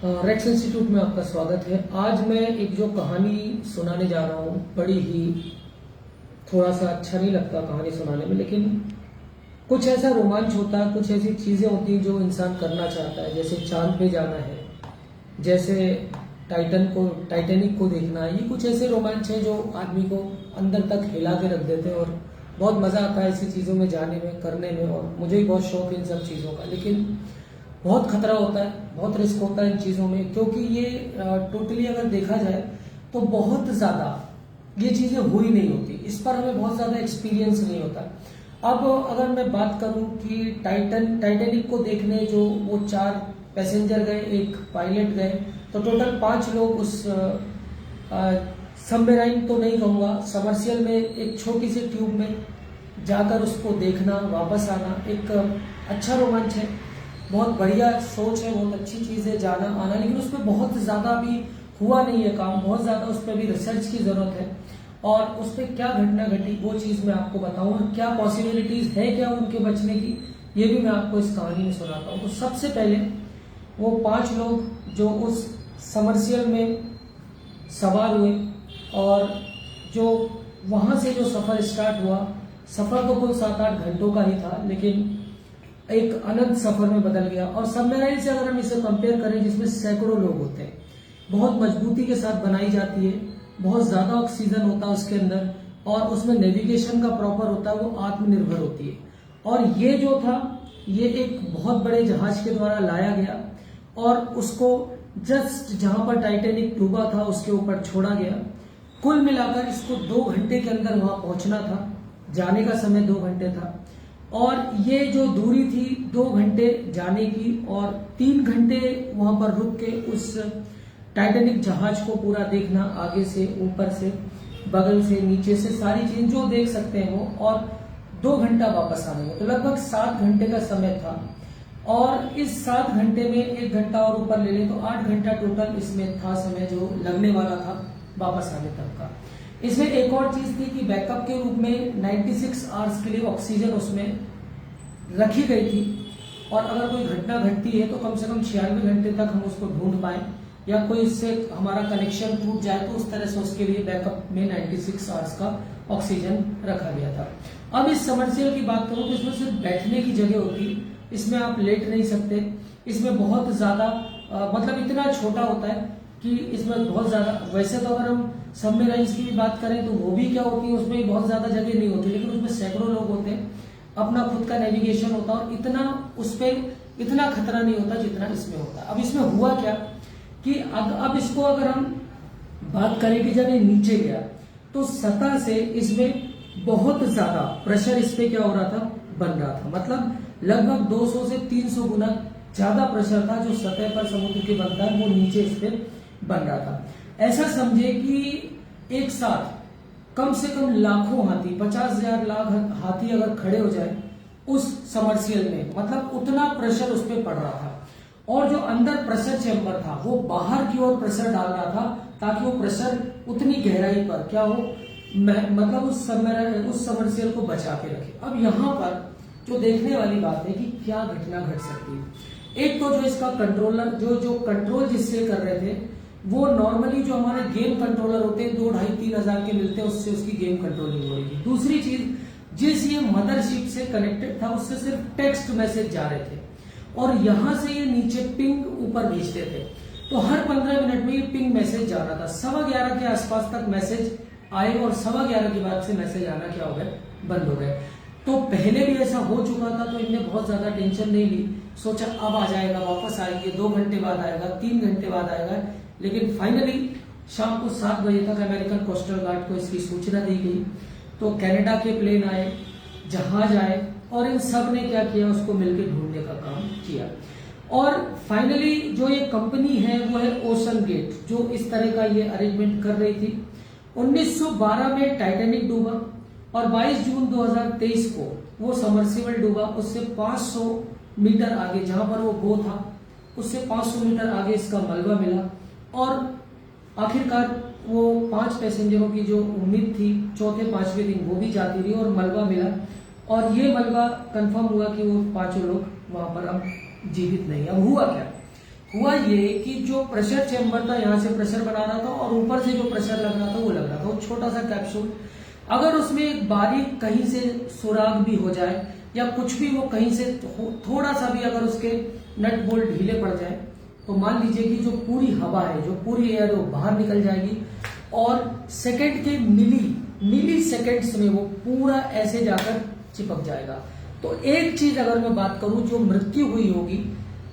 Racks institute में आपका स्वागत है। आज मैं एक जो कहानी सुनाने जा रहा हूँ, बड़ी ही थोड़ा सा अच्छा नहीं लगता कहानी सुनाने में, लेकिन कुछ ऐसा रोमांच होता है, कुछ ऐसी चीज़ें होती हैं जो इंसान करना चाहता है। जैसे चांद पे जाना है, जैसे टाइटैनिक को देखना है। ये कुछ ऐसे रोमांच है जो आदमी को अंदर तक हिला के रख देते हैं और बहुत मज़ा आता है ऐसी चीज़ों में जाने में, करने में। और मुझे भी बहुत शौक है इन सब चीज़ों का, लेकिन बहुत खतरा होता है, बहुत रिस्क होता है इन चीज़ों में, क्योंकि ये टोटली अगर देखा जाए तो बहुत ज़्यादा ये चीज़ें हुई नहीं होती, इस पर हमें बहुत ज़्यादा एक्सपीरियंस नहीं होता। अब अगर मैं बात करूं कि टाइटैनिक को देखने जो वो 4 पैसेंजर गए, एक पायलट गए, तो टोटल 5 लोग उस सबमरीन तो नहीं कहूँगा, समर्सियल में एक छोटी सी ट्यूब में जाकर उसको देखना, वापस आना एक अच्छा रोमांच है, बहुत बढ़िया सोच है, बहुत अच्छी चीज़ है जाना आना। लेकिन उस पर बहुत ज़्यादा अभी हुआ नहीं है काम, बहुत ज़्यादा उस पर भी रिसर्च की ज़रूरत है। और उस पर क्या घटना घटी वो चीज़ मैं आपको बताऊँ, और क्या पॉसिबिलिटीज़ है क्या उनके बचने की, ये भी मैं आपको इस कहानी में सुनाता हूँ। तो सबसे पहले वो 5 लोग जो उस समर्सियल में सवार हुए, और जो वहाँ से जो सफ़र स्टार्ट हुआ, सफ़र तो कुल 7-8 घंटों का ही था, लेकिन एक अनंत सफर में बदल गया। और सबमरीन से अगर हम इसे कंपेयर करें, जिसमें सैकड़ों लोग होते हैं, बहुत मजबूती के साथ बनाई जाती है, बहुत ज्यादा ऑक्सीजन होता है उसके अंदर, और उसमें नेविगेशन का प्रॉपर होता है, वो आत्मनिर्भर होती है। और ये जो था, ये एक बहुत बड़े जहाज के द्वारा लाया गया और उसको जस्ट जहां पर टाइटैनिक डूबा था उसके ऊपर छोड़ा गया। कुल मिलाकर इसको 2 घंटे के अंदर वहां पहुंचना था, जाने का समय 2 घंटे था, और ये जो दूरी थी 2 घंटे जाने की, और 3 घंटे वहां पर रुक के उस टाइटैनिक जहाज को पूरा देखना, आगे से, ऊपर से, बगल से, नीचे से, सारी चीज जो देख सकते हैं वो, और 2 घंटा वापस आने में, तो लगभग 7 घंटे का समय था। और इस 7 घंटे में 1 घंटा और ऊपर ले लें तो 8 घंटा टोटल इसमें था समय जो लगने वाला था वापस आने तक का। इसमें एक और चीज थी कि बैकअप के रूप में 96 आवर्स के लिए ऑक्सीजन उसमें रखी गई थी, और अगर कोई घटना घटती है तो कम से कम 96 घंटे तक हम उसको ढूंढ पाए, या कोई इससे हमारा कनेक्शन टूट जाए तो उस तरह से उसके लिए बैकअप में 96 आवर्स का ऑक्सीजन रखा गया था। अब इस समर्सियल की बात करूं तो इसमें सिर्फ बैठने की जगह होती, इसमें आप लेट नहीं सकते, इसमें बहुत ज्यादा मतलब इतना छोटा होता है कि इसमें बहुत ज्यादा, वैसे तो अगर हम सबमरीन्स की भी बात करें तो वो भी क्या होती है, उसमें भी बहुत ज्यादा जगह नहीं होती, लेकिन उसमें सैकड़ों लोग होते हैं, अपना खुद का नेविगेशन होता है, और इतना उस पर इतना खतरा नहीं होता जितना इसमें होता है। अब इसमें हुआ क्या कि अब इसको अगर हम बात करें कि जब ये नीचे गया तो सतह से इसमें बहुत ज्यादा प्रेशर इस पे क्या हो रहा था, बन रहा था, मतलब लगभग 200 से 300 गुना ज्यादा प्रेशर था जो सतह पर समुद्र के बनता है, वो नीचे इस पे बन रहा था। ऐसा समझे कि एक साथ कम से कम लाखों हाथी, 50,000 लाख हाथी अगर खड़े हो जाए उस समर्सियल में, मतलब उतना प्रेशर उस पर पड़ रहा था। और जो अंदर प्रेशर चैम्बर था वो बाहर की ओर प्रेशर डाल रहा था, ताकि वो प्रेशर उतनी गहराई पर क्या हो, मतलब उस समर्सियल को बचा के रखे। अब यहाँ पर जो देखने वाली बात है कि क्या घटना घट सकती है। एक तो जो इसका कंट्रोलर, जो कंट्रोल जिससे कर रहे थे, वो नॉर्मली जो हमारे गेम कंट्रोलर होते हैं 2-2.5-3 हजार के मिलते हैं, उससे उसकी गेम कंट्रोलिंग हो रही थी। दूसरी चीज, जिस ये मदरशिप से कनेक्टेड था उससे सिर्फ टेक्स्ट मैसेज जा रहे थे, और यहां से ये नीचे पिंग ऊपर भेजते थे, तो हर 15 मिनट में ये पिंग मैसेज जा रहा था। 11:15 के आसपास तक मैसेज आए, और 11:15 के बाद से मैसेज आना क्या हो गए, बंद हो गए। तो पहले भी ऐसा हो चुका था, तो इनने बहुत ज्यादा टेंशन नहीं ली, सोचा अब आ जाएगा, वापस आएंगे, 2 घंटे बाद आएगा, 3 घंटे बाद आएगा। लेकिन फाइनली शाम को 7 बजे तक अमेरिकन कोस्टल गार्ड को इसकी सूचना दी गई, तो कनाडा के प्लेन आए, जहाज आए, और इन सब ने क्या किया, उसको मिलकर ढूंढने का काम किया। और फाइनली जो ये कंपनी है वो है ओशन गेट, जो इस तरह का ये अरेंजमेंट कर रही थी। 1912 में टाइटैनिक डूबा, और 22 जून 2023 को वो समर्सिबल डूबा। उससे 500 मीटर आगे जहां पर वो गो था, उससे 500 मीटर आगे इसका मलबा मिला, और आखिरकार वो 5 पैसेंजरों की जो उम्मीद थी 4थे-5वें दिन वो भी जाती रही, और मलबा मिला, और ये मलबा कंफर्म हुआ कि वो 5 लोग वहां पर अब जीवित नहीं। अब हुआ क्या, हुआ ये कि जो प्रेशर चेंबर था, यहाँ से प्रेशर बना रहा था और ऊपर से जो प्रेशर लग रहा था वो लग रहा था, वो छोटा सा कैप्सूल, अगर उसमें एक बारीक कहीं से सुराग भी हो जाए या कुछ भी, वो कहीं से थोड़ा सा भी अगर उसके नट बोल्ट ढीले पड़ जाए, तो मान लीजिए कि जो पूरी हवा है, जो पूरी एयर वो बाहर निकल जाएगी और सेकंड के मिली सेकंड्स में वो पूरा ऐसे जाकर चिपक जाएगा। तो एक चीज अगर मैं बात करूं, जो मृत्यु हुई होगी,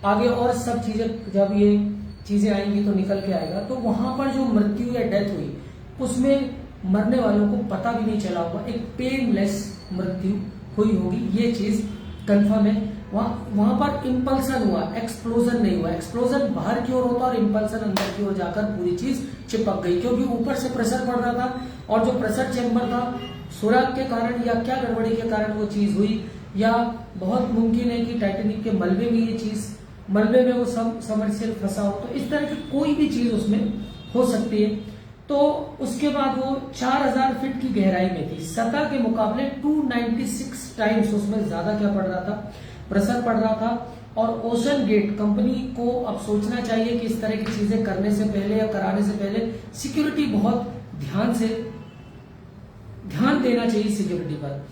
आगे और सब चीजें जब ये चीजें आएंगी तो निकल के आएगा, तो वहां पर जो मृत्यु या डेथ हुई उसमें मरने वालों को पता भी नहीं चला होगा, एक पेनलेस मृत्यु हुई होगी, ये चीज कंफर्म है। वहां पर इंपल्सन हुआ, एक्सप्लोजन नहीं हुआ। एक्सप्लोजन बाहर की ओर होता और इंपल्सन अंदर की ओर जाकर पूरी चीज चिपक गई, क्योंकि ऊपर से प्रेशर पड़ रहा था और जो प्रेशर चेंबर था, सुराग के कारण या क्या गड़बड़ी के कारण वो चीज हुई, या बहुत मुमकिन है कि टाइटेनिक के मलबे में ये चीज, मलबे में वो सबमर्सिबल फंसा हो, तो इस तरह की कोई भी चीज उसमें हो सकती है। तो उसके बाद वो 4000 फीट की गहराई में थी, सतह के मुकाबले 296 टाइम्स उसमें ज्यादा क्या पड़ रहा था, प्रेशर पड़ रहा था। और ओशन गेट कंपनी को अब सोचना चाहिए कि इस तरह की चीजें करने से पहले या कराने से पहले सिक्योरिटी बहुत ध्यान देना चाहिए सिक्योरिटी पर।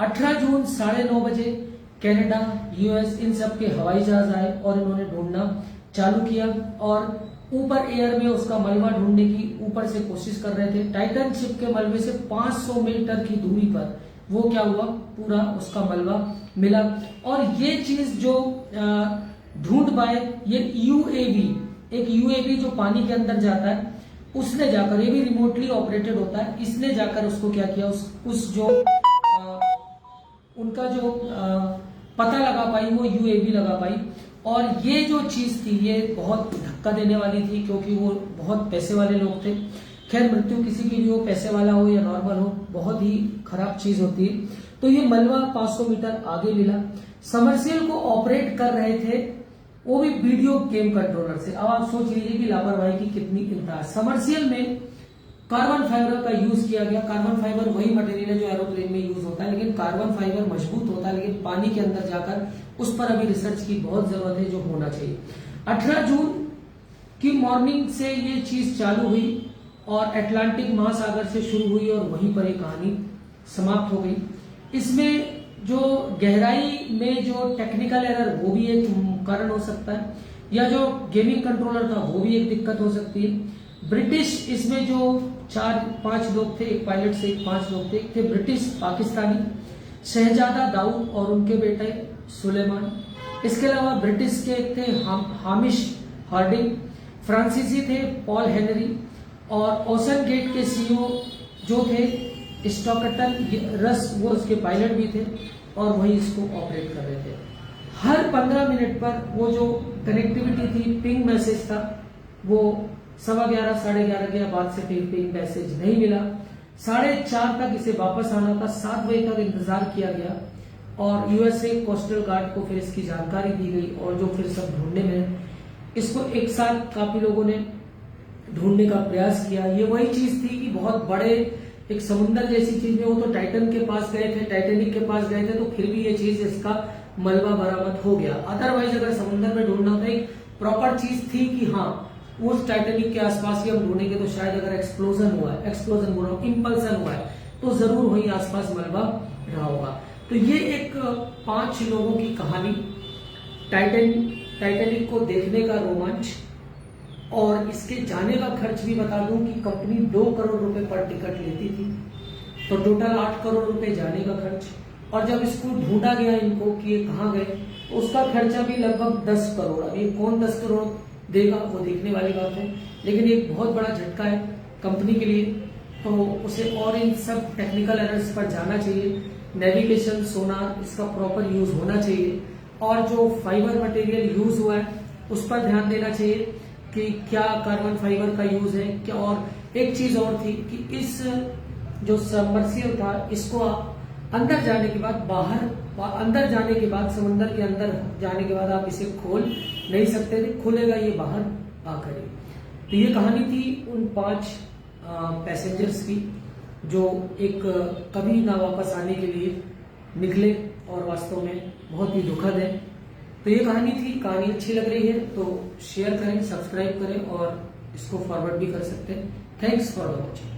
18 जून 9:30 बजे कनाडा, यूएस, इन सब के हवाई जहाज आए और इन्होंने ढूंढना चालू किया और ऊपर एयर में उसका मलबा ढूंढने की ऊपर से कोशिश कर रहे थे। टाइटन शिप के मलबे से 500 मीटर की दूरी पर वो क्या हुआ, पूरा उसका मलबा मिला। और ये चीज जो ढूंढ पाए, ये यूएवी, एक यूएवी जो पानी के अंदर जाता है, उसने जाकर, ये भी रिमोटली ऑपरेटेड होता है, इसने जाकर उसको क्या किया, उस जो उनका जो पता लगा पाई, वो यूएवी लगा पाई। और ये जो चीज थी ये बहुत धक्का देने वाली थी, क्योंकि वो बहुत पैसे वाले लोग थे। खैर, मृत्यु किसी की भी हो, पैसे वाला हो या नॉर्मल हो, बहुत ही खराब चीज होती है। तो ये मलबा 500 मीटर आगे मिला। समरसेल को ऑपरेट कर रहे थे वो भी वीडियो गेम कंट्रोलर से। अब आप सोच लीजिए कि लापरवाही की कितनी इंतहा। समरसेल में कार्बन फाइबर का यूज किया गया। कार्बन फाइबर वही मटेरियल है जो एरोप्लेन में यूज होता है, लेकिन कार्बन फाइबर मजबूत होता है, लेकिन पानी के अंदर जाकर उस पर अभी रिसर्च की बहुत जरूरत है, जो होना चाहिए। 18 जून की मॉर्निंग से ये चीज चालू हुई और अटलांटिक महासागर से शुरू हुई और वहीं पर ये कहानी समाप्त हो गई। इसमें जो गहराई में जो टेक्निकल एरर, वो भी एक कारण हो सकता है, या जो गेमिंग कंट्रोलर था वो भी एक दिक्कत हो सकती है। ब्रिटिश इसमें जो 4-5 लोग थे, एक पायलट से 5 लोग थे, एक थे ब्रिटिश पाकिस्तानी, शहजादा दाऊद और उनके बेटे सुलेमान। इसके अलावा ब्रिटिश के एक थे हामिश हार्डिंग, फ्रांसीसी थे पॉल हेनरी, और ओशन गेट के सीईओ जो थे स्टॉकटन रस, वो उसके पायलट भी थे और वही इसको ऑपरेट कर रहे थे। हर 15 मिनट पर वो जो कनेक्टिविटी थी, पिंग मैसेज था, वो 11:15 11:30 के बाद से फिर पिंग मैसेज नहीं मिला। 4:30 तक इसे वापस आना था, 7 बजे तक इंतजार किया गया और यूएसए कोस्टल गार्ड को फिर इसकी जानकारी दी गई और जो फिर सब ढूंढने में, इसको एक साथ काफी लोगों ने ढूंढने का प्रयास किया। ये वही चीज थी कि बहुत बड़े एक समुद्र जैसी चीज में, वो तो टाइटन के पास गए थे, टाइटेनिक के पास गए थे, तो फिर भी ये चीज, इसका मलबा बरामद हो गया। अदरवाइज अगर समुद्र में ढूंढना था, एक प्रॉपर चीज थी कि हाँ उस टाइटेनिक के आसपास ही हम ढूंढेंगे, तो शायद अगर एक्सप्लोजन हुआ है, एक्सप्लोजन बोल रहा हूं, इंपल्सन हुआ है, तो जरूर वहीं आसपास मलबा रहा होगा। तो ये एक 5 लोगों की कहानी, टाइटेनिक को देखने का रोमांच। और इसके जाने का खर्च भी बता दूं कि कंपनी 2 करोड़ रुपए पर टिकट लेती थी, तो टोटल 8 करोड़ रुपए जाने का खर्च। और जब इसको ढूंढा गया इनको कि ये कहाँ गए, तो उसका खर्चा भी लगभग 10 करोड़। अब ये कौन 10 करोड़ देगा वो देखने वाली बात है, लेकिन एक बहुत बड़ा झटका है कंपनी के लिए। तो उसे और इन सब टेक्निकल एरर्स पर जाना चाहिए, नेविगेशन, सोनार, इसका प्रॉपर यूज होना चाहिए, और जो फाइबर मटेरियल यूज हुआ है उस पर ध्यान देना चाहिए कि क्या कार्बन फाइबर का यूज है क्या। और एक चीज और थी कि इस जो सबमर्सिबल था, इसको अंदर जाने के बाद, अंदर जाने के बाद, समुद्र के अंदर जाने के बाद आप इसे खोल नहीं सकते थे, खुलेगा ये बाहर आकर ही। तो ये कहानी थी उन 5 पैसेंजर्स की जो एक कभी ना वापस आने के लिए निकले, और वास्तव में बहुत ही दुखद है। तो ये कहानी थी, कहानी अच्छी लग रही है तो शेयर करें, सब्सक्राइब करें और इसको फॉरवर्ड भी कर सकते हैं। Thanks for watching.